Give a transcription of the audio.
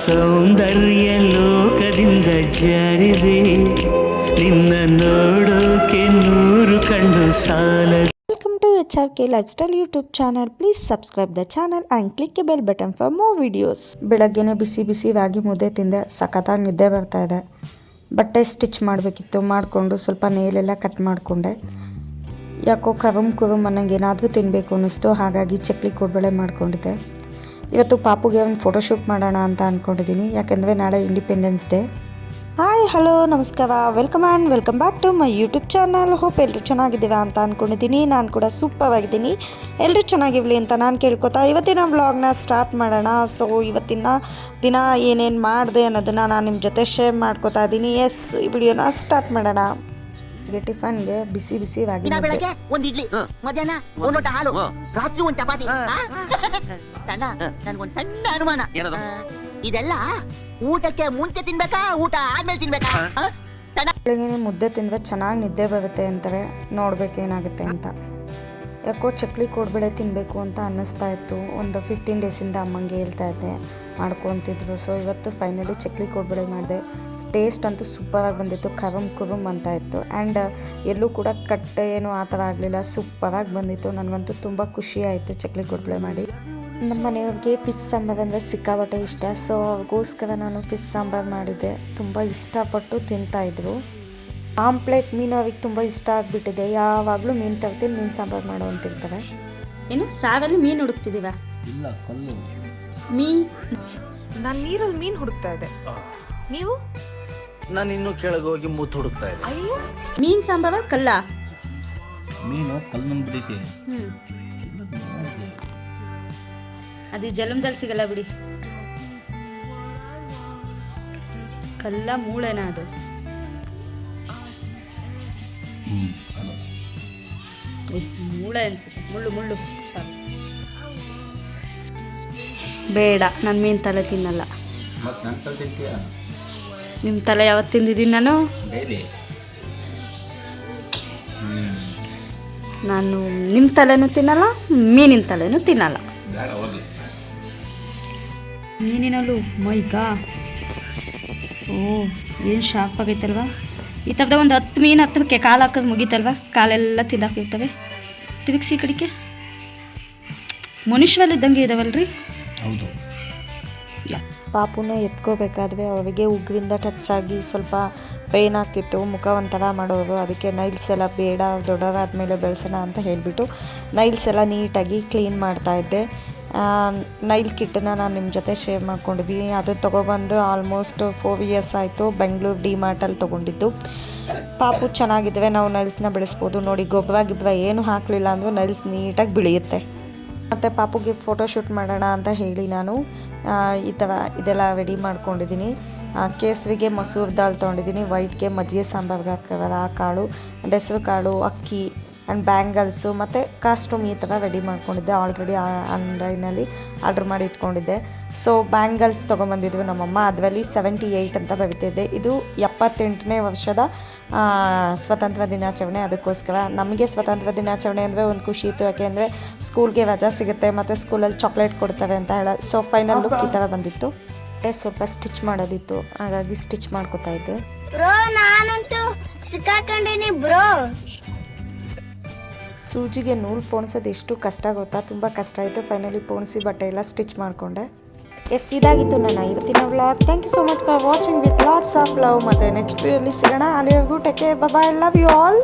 ಸೌಂದರ್ಯ ಲೋಕದಿಂದ ಜಾರಿದೆ ನಿನ್ನ ನೋಡೋಕೆ ನೂರು ಕಣ್ಣು ಸಾಲದು. Welcome to HRK Lifestyle YouTube channel. Please subscribe the channel and click the bell button for more videos. ಬೆಳಗ್ಗೆನೆ ಬಿಸಿ ಬಿಸಿ ರಾಗಿ ಮುದ್ದೆ ತಿಂದೆ, ಸಖತ್ತಾಗಿ ನಿದ್ದೆ ಬರ್ತಾ ಇದೆ. ಬಟ್ಟೆ ಸ್ಟಿಚ್ ಮಾಡಬೇಕಿತ್ತು, ಮಾಡಿಕೊಂಡು ಸ್ವಲ್ಪ ನೇಲೆಲ್ಲ ಕಟ್ ಮಾಡಿಕೊಂಡೆ. ಯಾಕೋ ಕುರುಮ್ ಅನ್ನಂಗೆ ಏನಾದರೂ ತಿನ್ನಬೇಕು ಅನ್ನಿಸ್ತು, ಹಾಗಾಗಿ ಚಕ್ಲಿ ಕೋಡ್ಬಳೆ ಮಾಡ್ಕೊಂಡಿದ್ದೆ. ಇವತ್ತು ಪಾಪುಗೆ ಒಂದು ಫೋಟೋಶೂಟ್ ಮಾಡೋಣ ಅಂತ ಅಂದ್ಕೊಂಡಿದ್ದೀನಿ, ಯಾಕೆಂದರೆ ನಾಳೆ ಇಂಡಿಪೆಂಡೆನ್ಸ್ ಡೇ. ಹಾಯ್ ಹಲೋ ನಮಸ್ಕಾರ, welcome back to my YouTube channel. Hope ಎಲ್ಲರೂ ಚೆನ್ನಾಗಿದ್ದೀರಾ ಅಂತ ಅಂದ್ಕೊಂಡಿದ್ದೀನಿ. ನಾನು ಕೂಡ ಸೂಪರ್ ಆಗಿದ್ದೀನಿ. ಎಲ್ಲರೂ ಚೆನ್ನಾಗಿರಲಿ ಅಂತ ನಾನು ಕೇಳ್ಕೊತಾ ಇವತ್ತಿನ ವ್ಲಾಗ್ನ ಸ್ಟಾರ್ಟ್ ಮಾಡೋಣ. ಸೊ ಇವತ್ತಿನ ದಿನ ಏನೇನು ಮಾಡಿದೆ ಅನ್ನೋದನ್ನು ನಾನು ನಿಮ್ಮ ಜೊತೆ ಶೇರ್ ಮಾಡ್ಕೊತಾ ಇದ್ದೀನಿ. ಈ ವಿಡಿಯೋನ ಸ್ಟಾರ್ಟ್ ಮಾಡೋಣ. ಟಿಫನ್ಗೆ ಬಿಸಿ ಬಿಸಿ ರಾಗಿ ಬೆಳಗ್ಗೆ ಒಂದ್ ಇಡ್ಲಿ, ಮಧ್ಯಾಹ್ನ ಒಂದ್ ಲೋಟ ಹಾಲು, ರಾತ್ರಿ ಒಂದ್ ಚಪಾತಿ. ನನ್ಗೊಂದ್ ಸಣ್ಣ ಅನುಮಾನ, ಇದೆಲ್ಲ ಊಟಕ್ಕೆ ಮುಂಚೆ ತಿನ್ಬೇಕಾ ಊಟ ಆದ್ಮೇಲೆ ತಿನ್ಬೇಕಾ? ಬೆಳಗ್ಗೆ ಮುದ್ದೆ ತಿಂದ್ರೆ ಚೆನ್ನಾಗಿ ನಿದ್ದೆ ಬರುತ್ತೆ ಅಂತಾರೆ, ನೋಡ್ಬೇಕೇನಾಗುತ್ತೆ ಅಂತ. ಯಾಕೋ ಚಕ್ಲಿ ಕೋಡ್ಬಳೆ ತಿನ್ನಬೇಕು ಅಂತ ಅನ್ನಿಸ್ತಾ ಇತ್ತು. ಒಂದು 15 ಡೇಸಿಂದ ಅಮ್ಮಂಗೆ ಹೇಳ್ತಾ ಇದ್ದೆ, ಮಾಡ್ಕೊತಿದ್ರು. ಸೊ ಇವತ್ತು ಫೈನಲಿ ಚಕ್ಲಿ ಕೋಡ್ಬಳೆ ಮಾಡಿದೆ. ಟೇಸ್ಟ್ ಅಂತೂ ಸೂಪರಾಗಿ ಬಂದಿತ್ತು, ಕುರುಮ್ ಅಂತ ಇತ್ತು. ಆ್ಯಂಡ್ ಎಲ್ಲೂ ಕೂಡ ಕಟ್ಟೆ ಏನು ಆ ಥರ ಆಗಲಿಲ್ಲ, ಸೂಪರಾಗಿ ಬಂದಿತ್ತು. ನನಗಂತೂ ತುಂಬ ಖುಷಿ ಆಯಿತು ಚಕ್ಲಿ ಕೋಡ್ಬಳೆ ಮಾಡಿ. ನಮ್ಮ ಮನೆಯವ್ರಿಗೆ ಫಿಶ್ ಸಾಂಬಾರು ಅಂದರೆ ಸಿಕ್ಕಾಪಟ್ಟೆ ಇಷ್ಟ. ಸೊ ಅವ್ರಿಗೋಸ್ಕರ ನಾನು ಫಿಶ್ ಸಾಂಬಾರು ಮಾಡಿದ್ದೆ. ತುಂಬ ಇಷ್ಟಪಟ್ಟು ತಿಂತಾಯಿದ್ರು. ಆಮ್ಲೆಟ್ ಮೀನು ಅವ್ರಿಗೆ ತುಂಬ ಇಷ್ಟ ಆಗಿಬಿಟ್ಟಿದೆ. ಯಾವಾಗಲೂ ಮೀನು ತರ್ತೀನಿ, ಮೀನು ಸಾಂಬಾರು ಮಾಡೋ ಅಂತಿರ್ತಾರೆ. ಏನು ಸಾರಲ್ಲಿ ಮೀನು ಹುಡುಕ್ತಿದ್ದೀವ? ಇಲ್ಲ, ಕಲ್ಲು ನಾನು ನೀರಲ್ಲಿ ಮೀನು ಹುಡುಕ್ತಾ ಇದ್ದೆ. ನೀವು? ನಾನು ಇನ್ನೂ ಕೆಳಗೆ ಹೋಗಿ ಮುತ್ತು ಹುಡುಕ್ತಾ ಇದ್ದೆ. ಅಯ್ಯೋ, ಮೀನು ಸಾಂಬಾರ ಕಲ್ಲ? ಮೀನು ಕಲ್ಲು ಬಿಡೈತಿ. ಅದು ಜಲಮದಲ್ಲಿ ಸಿಗಲ್ಲ ಬಿಡಿ. ಕಲ್ಲ ಮೂಳೆನ ಅದು? ಮೂಳೆ ಅನ್ಸುತ್ತೆ, ಮುಳ್ಳು ಸಾಕು. ಬೇಡ, ನಾನು ಮೀನು ತಲೆ ತಿನ್ನಲ್ಲ. ನಿಮ್ಮ ತಲೆ ಯಾವತ್ತು ತಿಂದಿದ್ದೀನಿ ನಾನು? ನಾನು ನಿಮ್ಮ ತಲೆನೂ ತಿನ್ನಲ್ಲ, ಮೀನಿನ ತಲೆನೂ ತಿನ್ನಲ್ಲ. ಮೀನಿನಲ್ಲೂ ಮೈಗಾ ಏನು ಶಾರ್ಪ್ ಆಗೈತಲ್ವ. ಈ ಥರದ ಒಂದು 10 ಮೀನು ಹತ್ತಕ್ಕೆ ಕಾಲು ಹಾಕೋದು ಮುಗೀತಲ್ವ, ಕಾಲೆಲ್ಲ ತಿಂದಾಕಿರ್ತವೆ. ತಿರುಗಿಸಿ ಕಡಿಕೆ ಮನುಷ್ಯರಲ್ಲಿದ್ದಂಗೆ ಇದಾವಲ್ರಿ. ಹೌದು. ಪಾಪುನ ಎತ್ಕೋಬೇಕಾದ್ರೆ ಅವರಿಗೆ ಉಗ್ರಿಂದ ಟಚ್ ಆಗಿ ಸ್ವಲ್ಪ ಪೇನ್ ಆಗ್ತಿತ್ತು, ಮುಖ ಒಂಥರ ಮಾಡೋರು. ಅದಕ್ಕೆ ನೈಲ್ಸ್ ಎಲ್ಲ ಬೇಡ, ದೊಡ್ಡವಾದ್ಮೇಲೆ ಬೆಳೆಸೋಣ ಅಂತ ಹೇಳಿಬಿಟ್ಟು ನೈಲ್ಸ್ ಎಲ್ಲ ನೀಟಾಗಿ ಕ್ಲೀನ್ ಮಾಡ್ತಾಯಿದ್ದೆ. ನೈಲ್ ಕಿಟ್ಟನ್ನು ನಾನು ನಿಮ್ಮ ಜೊತೆ ಶೇರ್ ಮಾಡ್ಕೊಂಡಿದ್ದೀನಿ. ಅದು ತೊಗೊಬಂದು ಆಲ್ಮೋಸ್ಟ್ 4 ಇಯರ್ಸ್ ಆಯಿತು. ಬೆಂಗಳೂರು ಡಿಮಾರ್ಟಲ್ಲಿ ತೊಗೊಂಡಿದ್ದು. ಪಾಪು ಚೆನ್ನಾಗಿದ್ದರೆ ನಾವು ನೈಲ್ಸ್ನ ಬೆಳೆಸ್ಬೋದು. ನೋಡಿ, ಗೊಬ್ಬರ ಏನು ಹಾಕಲಿಲ್ಲ ಅಂದರೂ ನೈಲ್ಸ್ ನೀಟಾಗಿ ಬೆಳೆಯುತ್ತೆ. ಮತ್ತು ಪಾಪುಗೆ ಫೋಟೋಶೂಟ್ ಮಾಡೋಣ ಅಂತ ಹೇಳಿ ನಾನು ಈ ಥರ ಇದೆಲ್ಲ ರೆಡಿ ಮಾಡ್ಕೊಂಡಿದ್ದೀನಿ. ಕೇಸರಿಗೆ ಮಸೂರ್ ದಾಲ್ ತೊಗೊಂಡಿದ್ದೀನಿ, ವೈಟ್ಗೆ ಮಜ್ಜಿಗೆ ಸಾಂಬಾರ್ಗೆ ಹಾಕವಲ್ಲ ಆ ಕಾಳು, ಹೆಸರು ಕಾಳು, ಅಕ್ಕಿ ಆ್ಯಂಡ್ ಬ್ಯಾಂಗಲ್ಸು ಮತ್ತು ಕಾಸ್ಟ್ಯೂಮ್ ಈ ಥರ ರೆಡಿ ಮಾಡ್ಕೊಂಡಿದ್ದೆ. ಆಲ್ರೆಡಿ ಆನ್ಲೈನಲ್ಲಿ ಆರ್ಡ್ರ್ ಮಾಡಿ ಇಟ್ಕೊಂಡಿದ್ದೆ. ಸೊ ಬ್ಯಾಂಗಲ್ಸ್ ತೊಗೊಂಬಂದಿದ್ವು ನಮ್ಮಮ್ಮ, ಅದರಲ್ಲಿ 78 ಅಂತ ಬರೀತಿದ್ದೆ. ಇದು 78ನೇ ವರ್ಷದ ಸ್ವಾತಂತ್ರ್ಯ ದಿನಾಚರಣೆ. ಅದಕ್ಕೋಸ್ಕರ ನಮಗೆ ಸ್ವಾತಂತ್ರ್ಯ ದಿನಾಚರಣೆ ಅಂದರೆ ಒಂದು ಖುಷಿ ಇತ್ತು, ಯಾಕೆಂದರೆ ಸ್ಕೂಲ್ಗೆ ರಜಾ ಸಿಗುತ್ತೆ ಮತ್ತು ಸ್ಕೂಲಲ್ಲಿ ಚಾಕ್ಲೇಟ್ ಕೊಡ್ತವೆ ಅಂತ ಹೇಳ. ಸೊ ಫೈನಲ್ ಲುಕ್ ಈ ಥರ ಬಂದಿತ್ತು. ಸ್ವಲ್ಪ ಸ್ಟಿಚ್ ಮಾಡೋದಿತ್ತು, ಹಾಗಾಗಿ ಸ್ಟಿಚ್ ಮಾಡ್ಕೊತಾ ಇದ್ದೆ. ಬ್ರೋ ನಾನಂತೂ ಸಿಕ್ಕಾಕೊಂಡಿನಿ ಬ್ರೋ. ಸೂಜಿಗೆ ನೂಲು ಪೋಣಿಸೋದು ಎಷ್ಟು ಕಷ್ಟ ಗೊತ್ತಾ, ತುಂಬ ಕಷ್ಟ ಆಯಿತು. ಫೈನಲಿ ಪೋಣಿಸಿ ಬಟ್ಟೆ ಎಲ್ಲ ಸ್ಟಿಚ್ ಮಾಡಿಕೊಂಡೆ. ಇದಾಗಿತ್ತು ನನ್ನ ಇವತ್ತಿನ vlog. Thank you so much for watching with lots of love. ಮತ್ತು ನೆಕ್ಸ್ಟ್ ವಿಡಿಯೋಲಿ ಸಿಗೋಣ. ಅಲ್ಲಿವರೆಗೂ take care, bye bye, love you all.